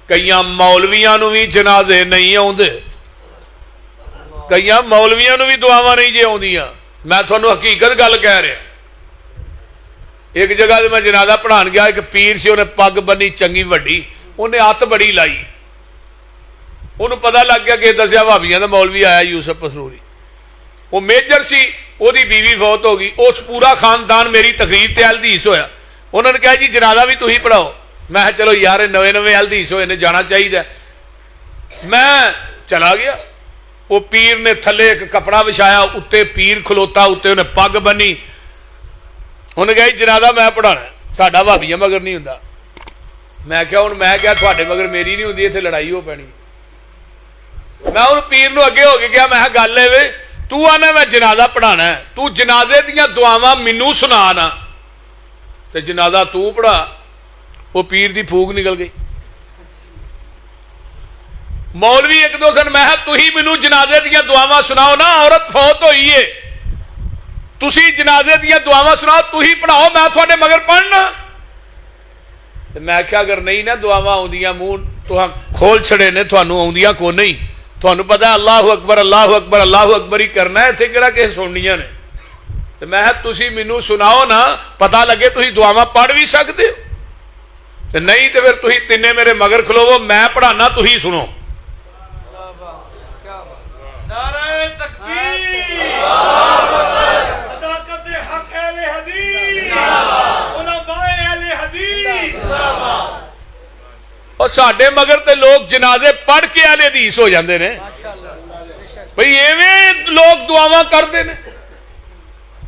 कई मौलवियां नूं भी जनाजे नहीं आउंदे, कई मौलवियां नूं भी दुआवां नहीं जे आउंदियां। मैं तुहानूं हकीकत गल कह रहा। एक जगह ते मैं जनाजा पढ़ान गया, एक पीर से उन्हें पग बनी चंगी वड्डी, उन्हें हत्थ बड़ी लाई, उन्होंने पता लग गया कि दसिया भाबियां दा मौलवी आया यूसुफ पसरूरी, वो मेजर सी, ओदी बीवी फौत हो गई, उस पूरा खानदान मेरी तकरीर ते हदीस होया। उन्होंने कहा जी जनाजा भी तुही पढ़ाओ। मैं चलो यार नवे नवे हदीस होए ने, जाना चाहिए। मैं चला गया, वो पीर ने थले एक कपड़ा विछाया, उत्ते पीर खलोता, उत्ते उन्हें पग बनी। उन्हें कहा जनाजा मैं पढ़ाना, साडा भाबियां मगर नहीं हुंदा। मैं क्या हुण मैं क्या तुहाडे मगर मेरी नहीं हुंदी, इत्थे लड़ाई हो पैनी। मैं उन पीर नूं अगे हो के कहा, मैं गल है वे तू आना मैं जनाजा पढ़ाना है, तू जनाजे दियां दुआवां मैनू सुना ना, ते जनाजा तू पढ़ा। वो पीर दी फूक निकल गई। मौलवी एक दो दिन मैं तुही मैनू जनाजे दियां दुआवां सुनाओ ना, औरत फौत होई है, तुसी जनाजे दियां दुआवां सुनाओ, तुही पढ़ाओ, मैं थोड़े मगर पढ़ना। ते मैं क्या अगर नहीं ना दुआवां आउंदियां, मूंह तुहां खोल छड़े ने, तुहानू आउंदियां को नहीं, तुहानू पता अल्लाहु अकबर अल्लाहु अकबर अल्लाहु अकबर ही करना है, इत्थे किहड़ा किसे सुननियां ने। ते मैं तुसी मैनू सुनाओ ना, पता लगे तुसी दुआवां पढ़ भी सकते हो, ते नहीं तो फिर तुसी तिन्ने मेरे मगर खलोवो, मैं पढ़ाना तुही सुनो। नारे तकबीर, सदाकत हक अहले हदीस, उलमाए अहले हदीस। और साडे मगर ते लोग जनाजे पढ़ के अहले हदीस हो जाते हैं। भाई एवें लोग दुआवां करते हैं।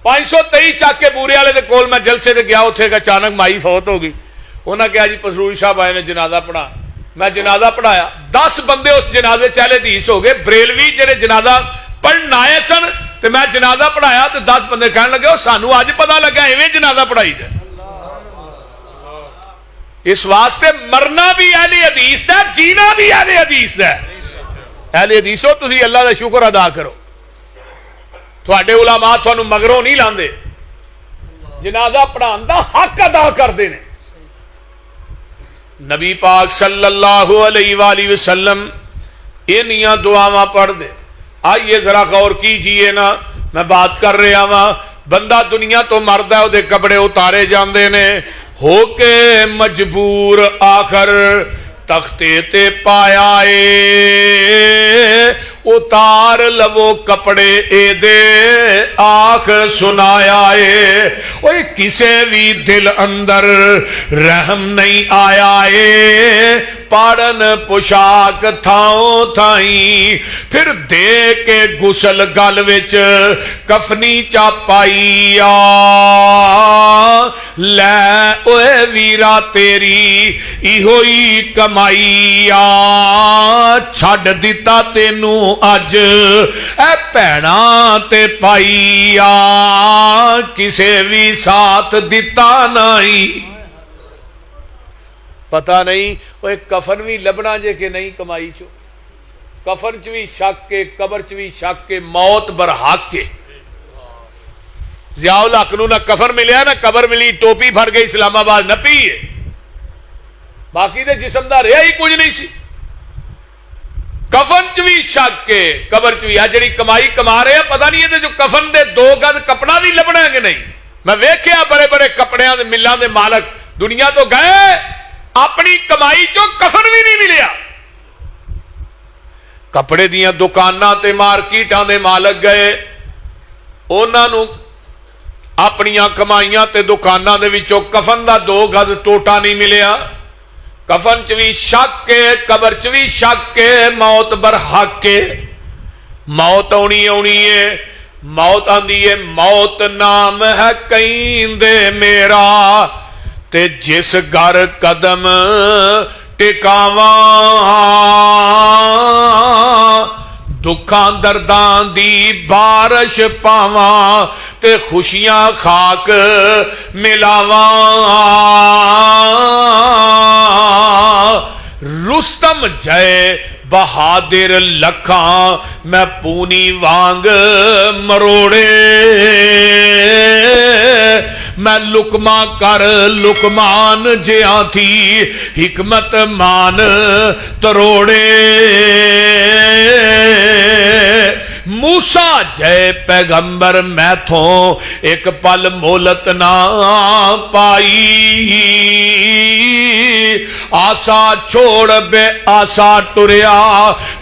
523 चक के बूरे वाले कोल मैं जलसे ते गया, उत्थे अचानक माई फौत हो गई। उन्हें कहा जी पसरूरी साहब आए ने जनाजा पढ़ा। मैं जनाजा पढ़ाया, 10 बंदे उस जनाजे च अहले हदीस हो गए, बरेलवी जेडे जनाजा पढ़न आए सन, ते मैं जनाजा पढ़ाया तो 10 बंदे कहने लगे सानू अज पता लगा इवें जनाजा पढ़ाई दे। इस वास्ते मरना भी अहले हदीस दा, जीना भी अहले हदीस दा। अहले हदीसो तुसी अल्लाह दा शुक्र अदा करो, तुहाडे उलमा तुहानू मगरों नहीं लांदे, जनाजा पढ़ाने दा हक अदा करते हैं। नबी पाक सल्लल्लाहु अलैहि वसल्लम इन्नियां दुआवां पढ़दे। आइए जरा गौर कीजिए ना, मैं बात कर रहा वहां, बंदा दुनिया तो मरदा, उहदे कपड़े उतारे जाते ने, होके मजबूर आखर तख्ते ते पाया ए, उतार लवो कपड़े एदे आख सुनाया ए। ओए किसे भी दिल अंदर रहम नहीं आया ए, पाड़न पोशाक थाओ थाई, फिर दे के गुसल गल विच कफनी चा पाईया। लै ओए वीरा तेरी इहो ही कमाईया, छड़ दिता तेनू अज ए भैणा ते पाईया, किसे भी साथ दिता नहीं। पता नहीं वो कफन भी लभना जे कि नहीं कमाई चो, कफन च भी शक के, कबर च भी शक के, मौत बरहक के। जियाउल हक नूं ना कफन मिलिया ना कबर मिली, टोपी फड़ गई इस्लामाबाद नपी है, बाकी दे जिस्म दा रहा ही कुछ नहीं सी। कफन च भी शक के, कबर च भी। आ जिहड़ी कमाई कमा रहे हैं, पता नहीं ये जो कफन दे 2 गज कपड़ा भी लभना है कि नहीं। मैं वेख्या बड़े बड़े कपड़ियां दे मिलों के मालक दुनिया तो गए, अपनी कमाई चो कफन भी नहीं मिलिया। कपड़े दियां दुकानां ते मार्केटां दे मालक गए, उन्हां नूं अपनियां कमाइयां ते दुकानां दे विचों कफन दा 2 गज टोटा नहीं मिलिया। कफन च भी शक के, कबर च भी शक के, मौत बरहक के। मौत आउणी आउणी है, मौत आंदी है, मौत नाम है कईंदे मेरा, ते जिस घर कदम टिकावा, दुखां दर्दां दी बारिश पावा, ते खुशियां खाक मिलावा। रुस्तम जय बहादिर लखा, मैं पूनी वांग मरोड़े, मैं लुकमा कर लुकमान जिया थी हिकमत मान तरोड़े मूसा जय पैगंबर मैथों एक पल मोहलत ना पाई आशा छोड़ बे आशा टुरिया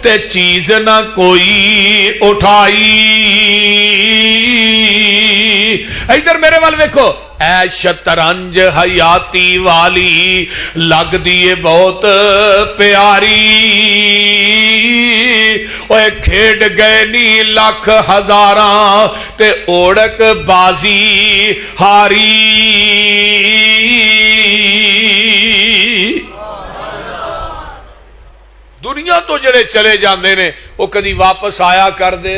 ते चीज ना कोई उठाई इधर मेरे वाल वेखो ऐ शतरंज हयाती वाली लगदी है बहुत प्यारी ओए खेड गए नी लख हजारा ते ओड़क बाजी हारी दुनिया तो जड़े चले जाते ने वो कदी वापस आया कर दे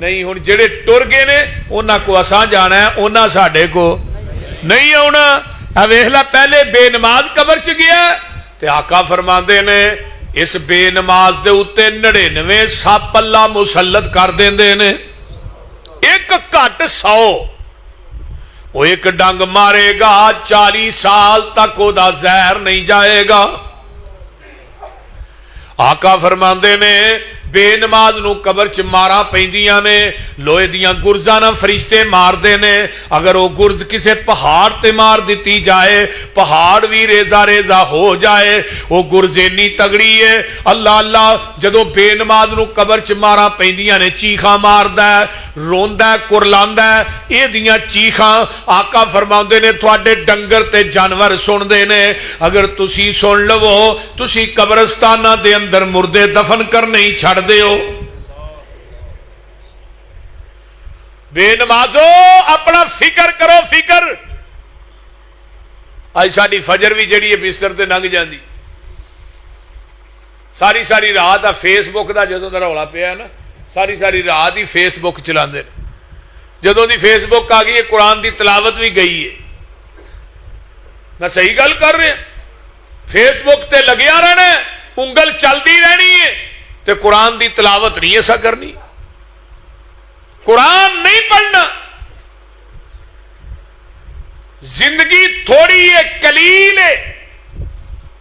नहीं हुण जेड़े टुर गए ने उन्हां को असां जाना है उन्हां साडे को नहीं आउणा वेख ला पहले बेनमाज कबर च गया ते आका फरमांदे ने इस बेनमाज दे उत्ते 99 सप अल्लाह मुसल्लत कर देंदे ने एक घट 100 वो एक डंग मारेगा 40 साल तक ओदा जहर नहीं जाएगा आका फरमांदे ने बेनमाज नू कबर च मारा पैंदियां ने लोहे दियां गुरजा ना फरिश्ते मारदे ने अगर वो गुरज किसे पहाड़ ते मार दी जाए पहाड़ भी रेजा रेजा हो जाए वो गुरज इन्नी तगड़ी है अल्लाह अल्लाह जदों बेनमाज नू कबर च मारा पैंदियां ने चीखा मारदा रोंदा कुरलांदा इहदियां चीखा आका फरमाउंदे ने तुहाडे डंगर ते जानवर सुनदे ने अगर तुसी सुन लवो तुसी कब्रिस्तानां दे अंदर मुर्दे दफन करने ही छड़ दियो बेनमाजो अपना फिक्र करो फिक्र आज साडी फजर भी जिहड़ी है बिस्तर ते लंघ जांदी सारी सारी रात आ फेसबुक का जदों दा रौला पिया ना सारी सारी रात ही फेसबुक चलाते हैं जदों दी फेसबुक आ गई है कुरान की तलावत भी गई है मैं सही गल कर रहा फेसबुक ते लग्या रहना उंगल चलती रहनी है तो कुरान की तलावत नहीं ऐसा करनी कुरान नहीं पढ़ना जिंदगी थोड़ी है कलील है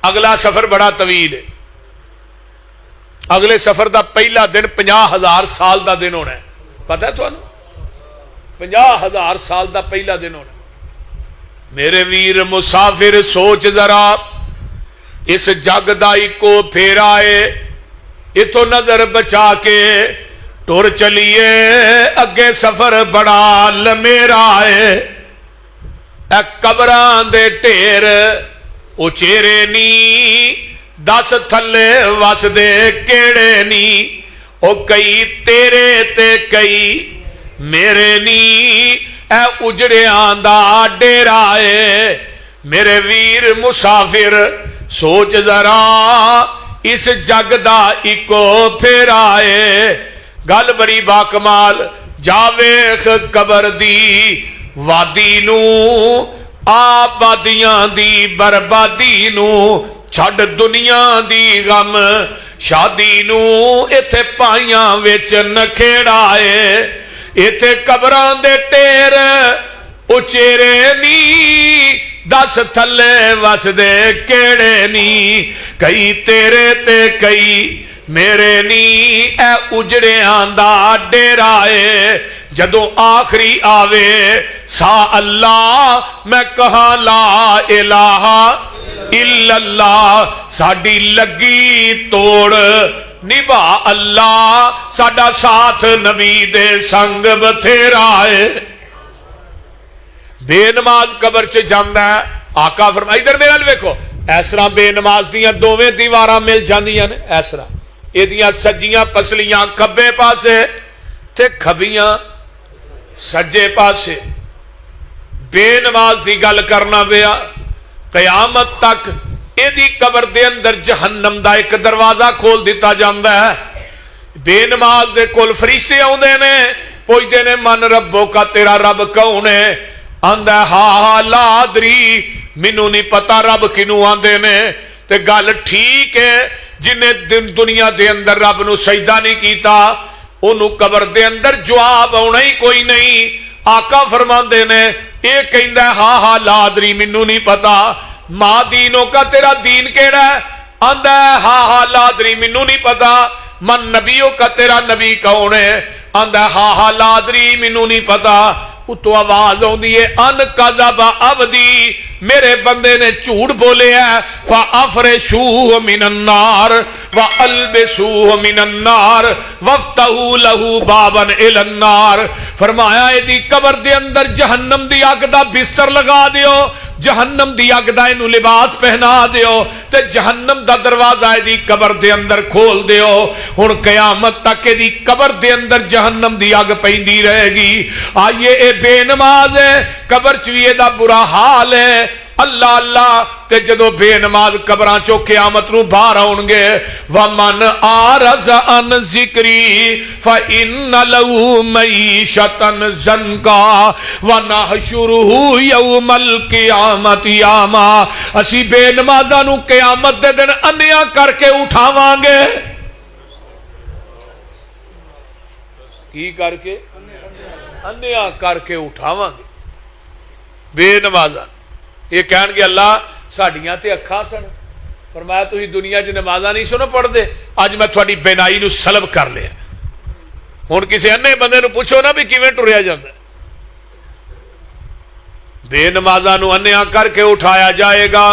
अगला सफर बड़ा तवील है अगले सफर का पहला दिन 50,000 साल का दिन होना है पता है तुहानू 50,000 साल का पहला दिन होना मेरे वीर मुसाफिर सोच जरा इस जग दा इको फेरा है इथों नजर बचा के टुर चलिए अगे सफर बड़ा लमेरा है कबरां दे ढेर उचेरे नी दस थले वसदे केड़े नी ओ कई तेरे ते कई मेरे नी ए उजड़ियां दा डेरा है मेरे वीर मुसाफिर सोच जरा इस जग दा इको फेरा है गल बड़ी बाकमाल जावेख कबर दी वादी नू आबादियां दी बर्बादी नू छड़ दुनिया दी गम शादी नू इथे पाइयां विच नखेड़ा है इथे कबरां दे ढेर उचेरे नी दस थले वसदे केड़े नी कई तेरे ते कई मेरे नी ए उजड़ियां दा डेरा है जदों आखिरी आवे सा अल्लाह मैं कहा ला इलाहा इल्लल्लाह साडी लगी तोड़ निभा अल्लाह साडा साथ नबी दे संग बथेरा है बेनमाज कबर च जांदा है आका फरमाई इधर मेरे वेखो इस तरह बेनमाज दियां दोवें दीवारां मिल जांदियां ने इस तरह इहदियां सज्जियां पसलियां खब्बे पासे ते खबियां सज्जे पासे बेनमाज की गल करना पिया कयामत तक इहदी कबर दे अंदर जहन्नम दा एक दरवाजा खोल दिता जांदा है बेनमाज दे कोल फरिश्ते आउंदे ने पुछदे ने मन रब्बो का तेरा रब कौन है आंदा हा लादरी मैनू नहीं पता रब किनू आंदे ने ते गल ठीक है जिन्हें दुनिया दे अंदर रब नू सजदा नहीं कीता ओनू कबर दे अंदर जवाब आउणा ही कोई नहीं आका फरमांदे ने ये कहंदा हा हा लादरी मैनू नहीं पता। मां दीनों का तेरा दीन केड़ा है? आंदा हा हा लादरी मैनू नहीं पता। मन नबियों का तेरा नबी कौन है? आंदा हा हा लादरी मैनू नहीं पता। उतो आवाज आउंदी है अन कज़बा अब्दी, मेरे बंदे ने झूठ बोले है। फा अफरशूह मिनन्नार व अलबसूह मिनन्नार वफ्तहू लहू बाबन इलन्नार। फरमाया इहदी कबर दे अंदर जहन्नम दी अग दा बिस्तर लगा दियो, जहन्नम दी अग दा इहनू लिबास पहना दियो ते जहन्नम दा दरवाजा इहदी कबर दे अंदर खोल दियो। हुण कयामत तक इहदी कबर दे अंदर जहन्नम दी अग पैंदी रहेगी। आइए ए बेनमाज है, कबर च भी इहदा बुरा हाल है। अल्लाह अल्लाह ते जदों बेनमाज कबरां चों क़यामत नूं बाहर आउणगे, वमन आरज़ अन ज़िक्री फ़इन्न लहू मईशतन ज़न्का व नहशुरुहू यौमल क़ियामति आमा। असी बेनमाज़ां नूं क़यामत दे दिन अन्निया करके उठावांगे। की करके? अन्निया करके उठावांगे बेनमाज़ां। ये कहणगे अल्लाह साडियां ते अखां सन, फरमाया तुसीं दुनिया च नमाज़ां नहीं सुनो पढ़दे, अज मैं तुहाडी बेनाई नूं सलब कर लिया। हुण किसी अन्ने बंदे नूं पुछो ना भी किवें टुरिया जांदा। बेनमाज़ां नूं अन्निया करके उठाया जाएगा।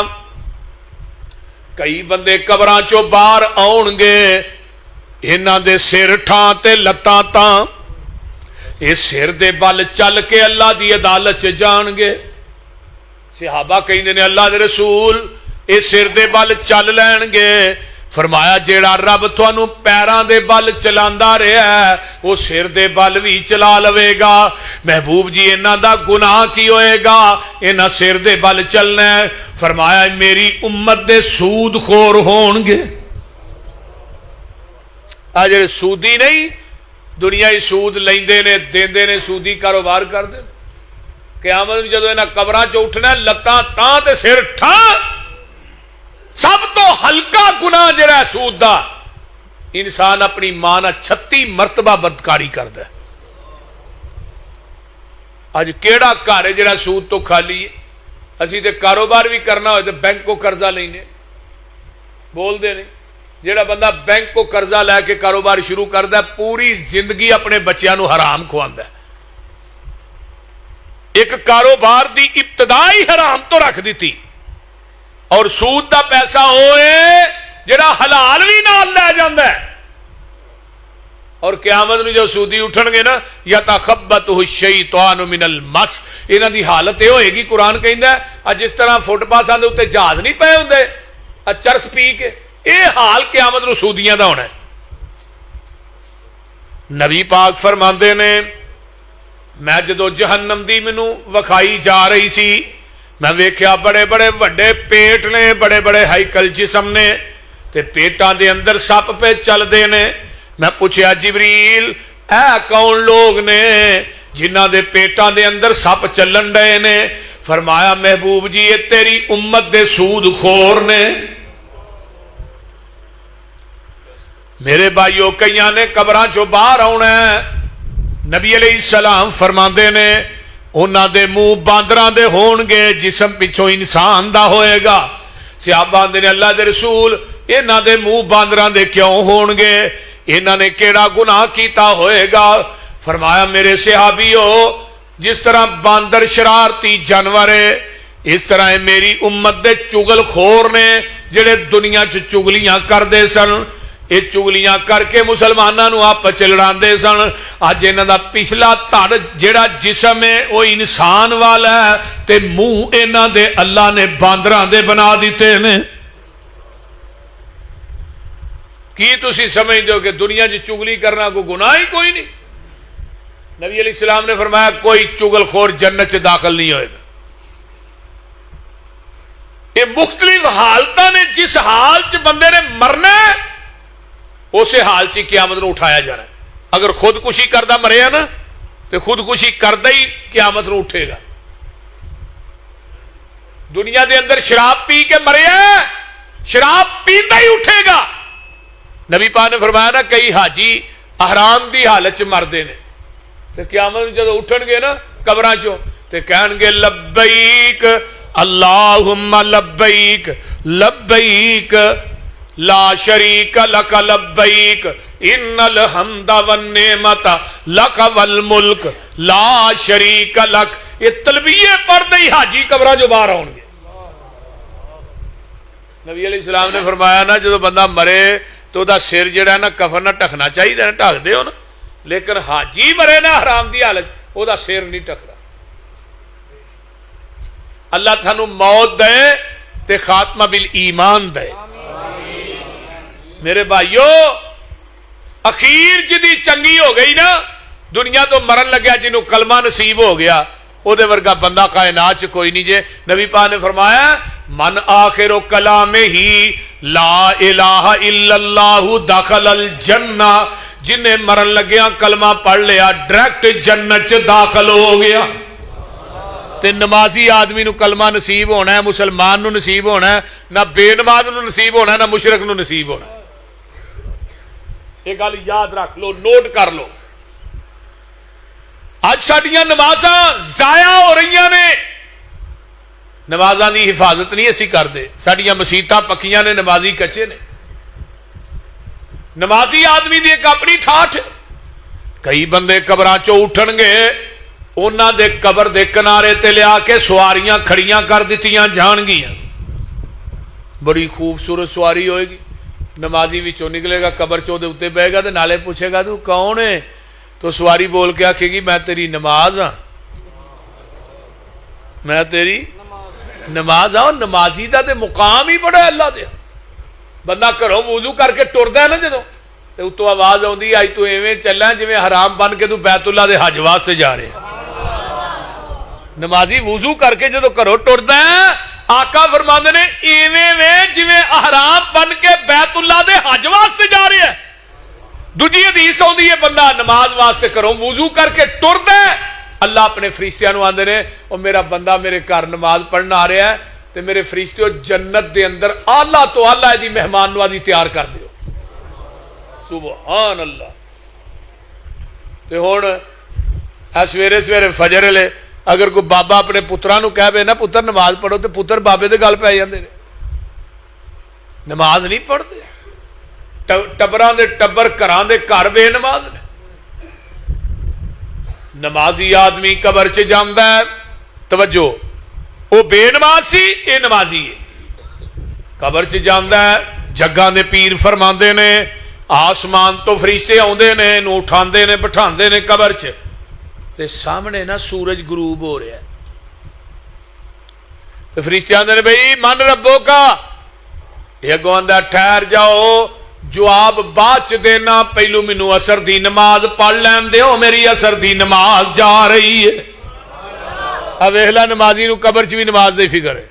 कई बंदे कबरां चों बाहर आउणगे, इन्हां दे सिर ठां ते लत्तां तां, ये सिर दे बल चल के अल्लाह दी अदालत च जाणगे। सहाबा कहते ने अल्लाह दे रसूल ये सिर दे बल चल लैणगे। फरमाया जेड़ा रब तुहानू पैरां दे बल चलांदा रहा है वो सिर दे बल भी चला लवेगा। महबूब जी इन्हां दा गुनाह की होएगा? इन्हां सिर दे बल चलना है। फरमाया मेरी उम्मत दे सूदखोर होणगे। आ जेड़े सूदी नहीं, दुनिया ही सूद लैंदे ने, देंदे ने, सूदी कारोबार करदे। क़यामत जदों इन्हां कबरां च उठना, लत्तां तां ते सिर ठां। सब तो हल्का गुनाह जिहड़ा है सूद दा, इंसान अपनी मां नाल 36 मरतबा बदकारी करदा है। अज केड़ा घर है जिहड़ा सूद तो खाली है? असीं ते कारोबार भी करना होए तो बैंक को कर्जा लैने, बोलते नहीं। जिहड़ा बंदा बैंक को कर्जा लैके कारोबार शुरू करदा है, पूरी जिंदगी अपने बच्चों को हराम खुआंदा है। एक कारोबार की इब्तदा ही हराम तो रख दी, और सूद का पैसा होए जिहड़ा हलाल भी नाल लै जांदा है। और क़यामत में जो सूदी उठणगे ना, या तखब्बतहु शैतानु मिनल मस, इन्हां दी हालत यह होएगी। कुरान कहंदा है जिस तरह फुटपाथां दे उत्ते जहाज नहीं पे हुंदे चरस पी के, यह हाल क़यामत नूं सूदियां दा होना है। नबी पाक फरमांदे ने मैं जदों जहन्नम दी मैनू विखाई जा रही सी, मैं वेख्या बड़े बड़े वड्डे पेट ने, बड़े बड़े हाईकल जिसम ने, ते पेटां दे अंदर सप पे चलदे ने। मैं पूछया जिबरील ऐ कौन लोग ने जिन्हां दे पेटां दे अंदर सप चलन डे ने? फरमाया महबूब जी ये तेरी उम्मत दे सूदखोर ने। मेरे भाइयों कईयां ने कबरां चों बाहर आउणा है। नबी अलैहिस्सलाम फरमांदे ने उन्हां दे मुंह बांदरां दे होणगे, जिसम पिछों इंसान दा होएगा। सहाबा आंदे ने अल्लाह दे रसूल इन्हां दे मुंह बांदरां दे क्यों होणगे? इन्हां ने केड़ा गुनाह कीता होएगा? फरमाया मेरे सहाबियो जिस तरह बांदर शरारती जानवर है, इस तरह मेरी उम्मत दे चुगलखोर ने जेड़े दुनिया च चुगलियां करदे सन। ये चुगलियां करके मुसलमानों को आपस च लड़ाते सन। अज इन्हां दा पिछला धड़ जिहड़ा जिसम है वो इंसान वाला है, ते मुंह इन्हां दे अल्लाह ने बांदरां दे बना दिते ने। की तुसी समझदे हो कि दुनिया च चुगली करना कोई गुनाह ही कोई नहीं? नबी अलैहिस्सलाम ने फरमाया कोई चुगलखोर जन्नत च दाखिल नहीं होएगा। ये मुख्तलिफ हालतां ने, जिस हाल च बंदे ने मरना है उस हाल च क़यामत नूं उठाया जाना है। अगर खुदकुशी करदा मरिया ना तो खुदकुशी करदा ही क़यामत नूं उठेगा। दुनिया के अंदर शराब पी के मरिया, शराब पींदा ही उठेगा। नबी पाक ने फरमाया ना कई हाजी अहराम की हालत च मरदे ने, तो क़यामत नूं जदों उठणगे ना कबरां चों, ते कहणगे लब्बैक अल्लाहुम्मा लब्बैक लब्बैक ला शरीक लक लब्बैक इन्नल हम्दा वन नेमता लक वल मुल्क ला शरीक लक। ये तलबिये पढ़ते ही हाजी कब्रां जो बाहर आउणगे। नबी अलैहिस्सलाम ने फरमाया ना जो बंदा मरे तो उसदा सिर जिहड़ा ना कफन ना ढकना चाहिए ना, ढक दे हो ना, लेकिन हाजी मरे ना हराम की हालत उसदा सिर नहीं ढकदा। अल्लाह थानू मौत दे ते खात्मा बिल ईमान दे। मेरे भाइयों अखीर जिदी चंगी हो गई ना, दुनिया तो मरन लग्या जिन्हों कलमा नसीब हो गया, ओदे वर्गा बंदा कायनात च कोई नहीं जे। नबी पाक ने फरमाया मन आखिरो कलामे ही ला इलाहा इल्लल्लाहु दखलल जन्ना। जिन्हें मरन लग्या कलमा पढ़ लिया डायरेक्ट जन्नत च दाखिल हो गया। ते नमाजी आदमी नूं कलमा नसीब होना है, मुसलमान नूं नसीब होना है, ना बेनमाज नूं नसीब होना, ना मुशरक नूं नसीब होना। ये गल याद रख लो, नोट कर लो। अज साडियां नमाज़ां जाया हो रही ने, नमाज़ां की हिफाजत नहीं असीं करते। साडियां मसीतां पक्कियां ने, नमाजी कच्चे ने। नमाजी आदमी की एक अपनी ठाठ। कई बंदे कबरां चों उठणगे, उन्हां दे कबर दे किनारे ते लिया के सवारियां खड़ियां कर दित्तियां जाणगियां। बड़ी खूबसूरत सवारी होएगी, नमाजी विचों निकलेगा, कबर चो दे उत्ते बहेगा ते नाले पूछेगा तू कौन है, तो सवारी बोल के आखेगी मैं तेरी नमाज हाँ, मैं तेरी नमाज हाँ। नमाजी का तो मुकाम ही बड़ा अल्लाह दे। बंदा घरों वुजू करके टुरदा ना जो, तो उत्तों आवाज आउंदी अज तू इवें चला जिवें हराम बन के तू बैतुल्ला दे हज वास्ते जा रहे। नमाजी वुजू करके जो घरों टुरदा है, आका फरमांदे ने इवें वे जिवें हराम बन के बैतुल्ला दे हज वास्ते जा रहे हैं। दूजी हदीस आउंदी है बंदा नमाज वास्ते घरों वुजू करके टुरदा है, अल्लाह अपने फरिश्तियां नूं आंदे ने ओ मेरा बंदा मेरे घर नमाज पढ़न आ रहा है, ते मेरे फरिश्ते जन्नत दे अंदर आला तो आला दी मेहमान नवाजी तैयार कर दियो। सुभान अल्लाह। ते हुण सवेरे सवेरे फजर वेले अगर कोई बाबा अपने पुत्रा नूं कह बे ना पुत्र नमाज पढ़ो, तो पुत्र बाबे दे गल पै जांदे ने, नमाज नहीं पढ़ते। टब्बरां दे टब्बर घरां दे घर बेनमाज ने। नमाजी आदमी कबर च जांदा है, तवज्जो, वो बेनमाज सी, ये नमाजी है। कबर च जांदा है, जग्गां दे पीर फरमांदे ने आसमान तो फरिश्ते आउंदे ने, नूं उठांदे ने, बिठांदे ने कबर च, ते सामने ना सूरज गरूब हो रहा है। तो फरिश्ते आंदे ने भाई मन रब्बो का, ये अगों आंदा ठहर जाओ, जवाब बाद च देना, पहलू मैनू असर दी नमाज पढ़ लैन दो, मेरी असर दी नमाज जा रही है। अब वेखला नमाजी नूं कबर च भी नमाज दी फिक्र है।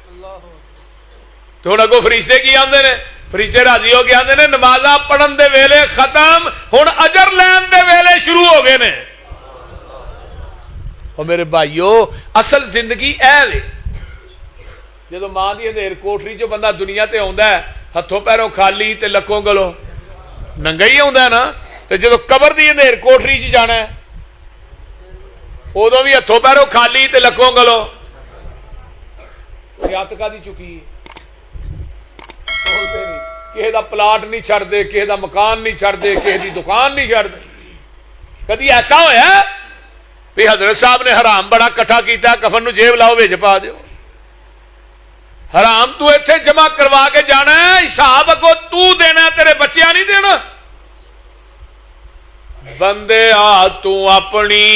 तो हुण अगों फरिश्ते की आंदे ने, फरिश्ते राजी हो के आंदे ने नमाज़ां पढ़न दे वेले खत्म, हुण अजर लैन दे वेले शुरू हो गए ने। और मेरे भाइयों असल जिंदगी ऐ वे, जो मां दी अंधेर कोठरी चो बंदा दुनिया ते आउंदा है, हथों पैरों खाली ते लक्कों गलों नंगा ही आउंदा है ना, ते जो कबर दी अंधेर कोठरी च जाना है उदों भी हथों पैरों खाली ते लक्कों गलों। सियात कादी चुकी किसी का प्लाट नहीं छड्डदे, किसी का मकान नहीं छड्डदे, किसी की दुकान नहीं छड्डदे। कदी ऐसा होया भी हजरत साहब ने हराम बड़ा कट्ठा किया, कफन नूं जेब लाओ विच पा दिओ, हराम तू इत्थे जमा करवा के जाना है, हिसाब अगो तू देना, तेरे बच्चियां नहीं देना। बंदे आ तू अपनी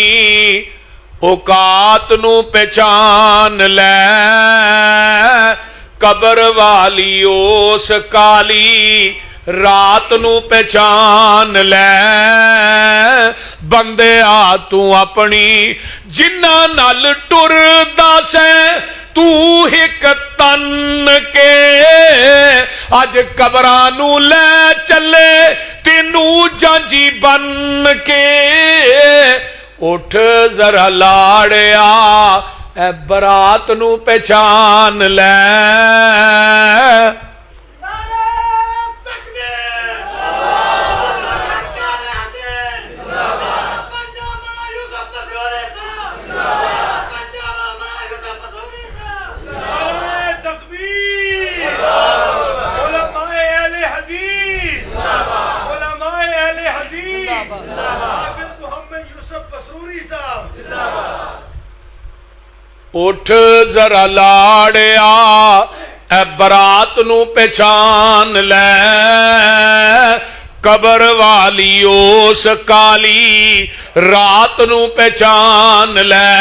औकात नू पहचान ले, कबर वाली उस काली रात नू पहचान ले। बंदे आ तू अपनी जिन्ना नाल टुरदा सै तू हिक तन के, अज कबरां नू ले चले तेनू जांजी बन के। उठ जरा लाड़िया ए बरात नू पहचान ले। उठ जरा लाड़िया ए बरात नू पहचान लै, कबर वाली उस काली रात नू पहचान लै।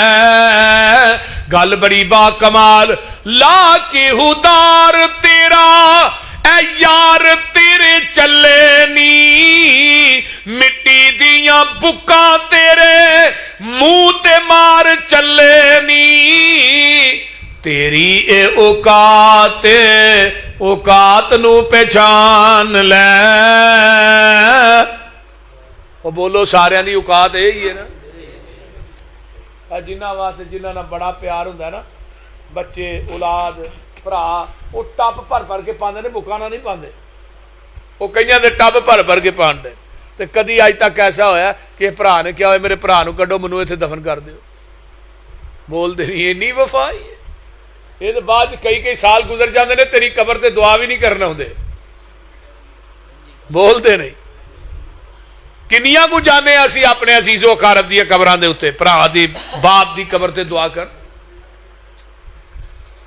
गल बड़ी बा कमाल, ला के हुदार तेरा ए यार तेरे चले नी, मिट्टी दिया बुक्का तेरे मुंह ते मार चले नी। तेरी ए औकात नू पहचान लै। वो बोलो सारियां दी औकात यही है ना, जिन्हां वास्ते जिन्हां नाल बड़ा प्यार हुंदा ना, बच्चे औलाद भरा वो टप भर भर के पाते ने, बुक्का ना नहीं पाते, वो कईयां दे टप भर भर के पाते। तो कदी अज तक ऐसा होया कि भरा ने क्या, मेरे भरा नूं कड्डो, मैनूं इत्थे दफन कर दिओ। बोलते नहीं, इन्नी वफाई है। ये बाद कई साल गुजर जाते हैं, तेरी कबर ते दुआ भी नहीं करना होंदे, बोलते नहीं। किन्नियां को जाने असी अपने अजीजो अकारब दी कबरां दे उत्ते, भरा दी बाप दी कबर ते दुआ कर।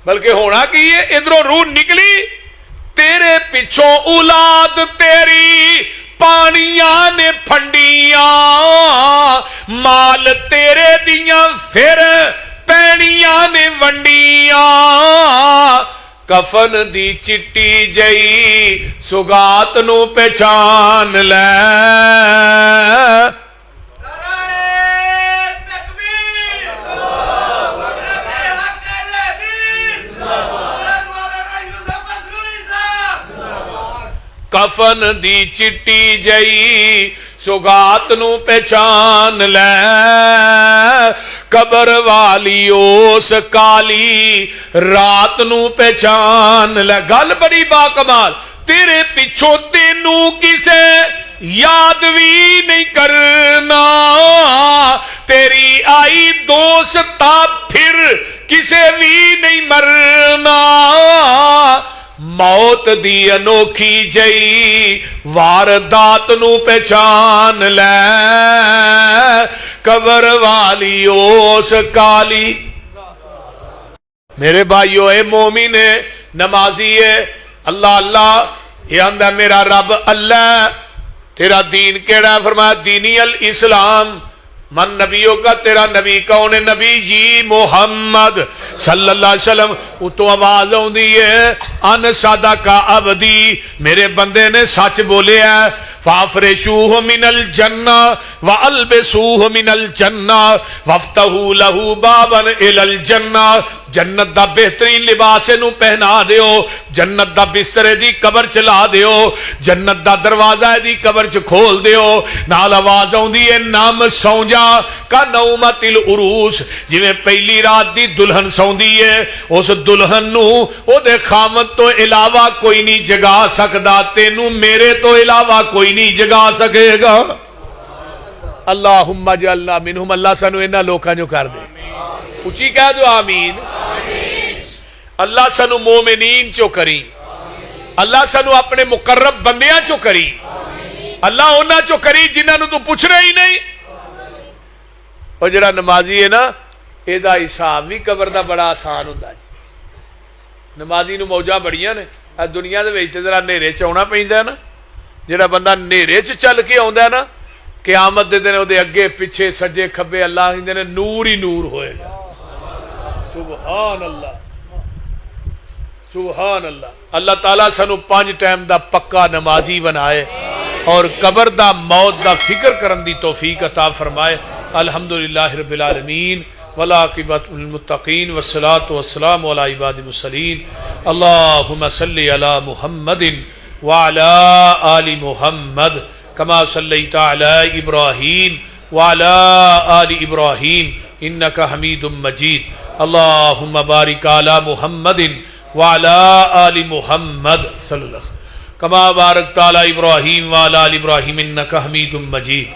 बल्कि होना की है, इधरों रूह निकली, तेरे पिछों औलाद तेरी पानिया ने फंडिया, माल तेरे दियां फिर पैनिया ने वंडिया। कफन दी चिट्टी जई सुगात नू पहचान लै। कफन दी चिट्टी जई सुगात नू पहचान लै, कबर वाली उस काली रात नू पहचान लै। गल बड़ी बाकमाल, तेरे पिछों तेनू किसे याद भी नहीं करना, तेरी आई दोस्ता फिर किसे भी नहीं मरना। मौत दी अनोखी जई वारदात नू पहचान लै, कबर वाली उस काली। मेरे भाइयों, ए मोमिन है, नमाजी है, अल्लाह अल्लाह ये आंदा मेरा रब अल्लाह। तेरा दीन केड़ा है? फरमाया दीनी अल इस्लाम। मन नबियों का तेरा नबी कौन है? नबी जी मोहम्मद सल्लल्लाहु अलैहि वसल्लम। उतो आवाज आउंदी है, अन सादा का अबदी, मेरे बंदे ने सच बोलिया। फाफरेशूह मिनल जन्ना व अलबसूह मिनल जन्ना वफ्तहू लहू बाबन इलल जन्ना। जन्नत दा बेहतरीन लिबास नू पहना दियो, जन्नत दा बिस्तरे दी कबर च ला दियो, जन्नत दा दरवाजा दी कबर च खोल दियो। नाल आवाज आउंदी है, नाम सौ जा का नौमतिल उरूस, जिवें पहली रात दी दुल्हन सौंदी है, उस दुल्हन नू ओदे खामद तो इलावा कोई नहीं जगा सकदा, तेनू मेरे तो इलावा कोई नहीं जगा सकेगा। अल्लाहुम्मा जअलना मिनहुम। अल्लाह सानू इन्हां लोकां चों कर दे। उची कह दो आमीन। अल्लाह सानू मोमिनीन चो करी, अल्लाह सानू अपने मुकर्रब बंदियां चो करी, अल्लाह उन्हां चो करी जिन्हां नू तू पुछना ही नहीं। और जिहड़ा नमाजी है ना, इहदा हिसाब भी कबर दा बड़ा आसान हुंदा है। नमाजी नू मौजां बड़ियां ने दुनिया दे विच, जरा नेरे च आउणा पैंदा ना। जिहड़ा बंदा नेरे च चल के आउंदा ना, क़यामत दे दिन उहदे अगे पिछे सज्जे खब्बे अल्लाह कहंदे ने नूर ही नूर होएगा। सुभान अल्लाह, सुभान अल्लाह। अल्लाह ताला सानू 5 टाइम दा पक्का नमाजी बनाए और कबर दा मौत दा फिक्र करन दी तौफीक अता फरमाए। अल्हम्दुलिल्लाहि रब्बिल आलमीन वला अक़िबतुल मुत्तक़ीन वस्सलातु वस्सलामु अला इबादिल मुरसलीन। अल्लाहुम्मा सल्लि अला मुहम्मदिन व अला आलि मुहम्मद कमा सल्लैता अला इब्राहीम व अला आलि इब्राहीम इन्नका हमीदुम मजीद। अल्लाहुम्मा बारिक अला मुहम्मदिन व अला आलि मुहम्मद सल्लल्लाहु अलैहि वसल्लम कमा बारकता अला इब्राहीम व अला आलि इब्राहीम इन्नका हमीदुम मजीद।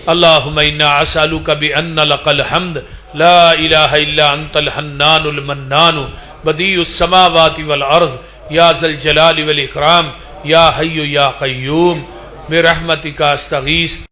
अल्लाहुम्मा इन्ना असअलुका बिअन्ना लकल हम्द ला इलाहा इल्ला अंतल हन्नानुल मन्नानु बदीउस समावाति वल अर्ज़ या ज़ल जलालि वल इकराम या हय्यु या क़य्यूम बिरहमतिका अस्तगीस।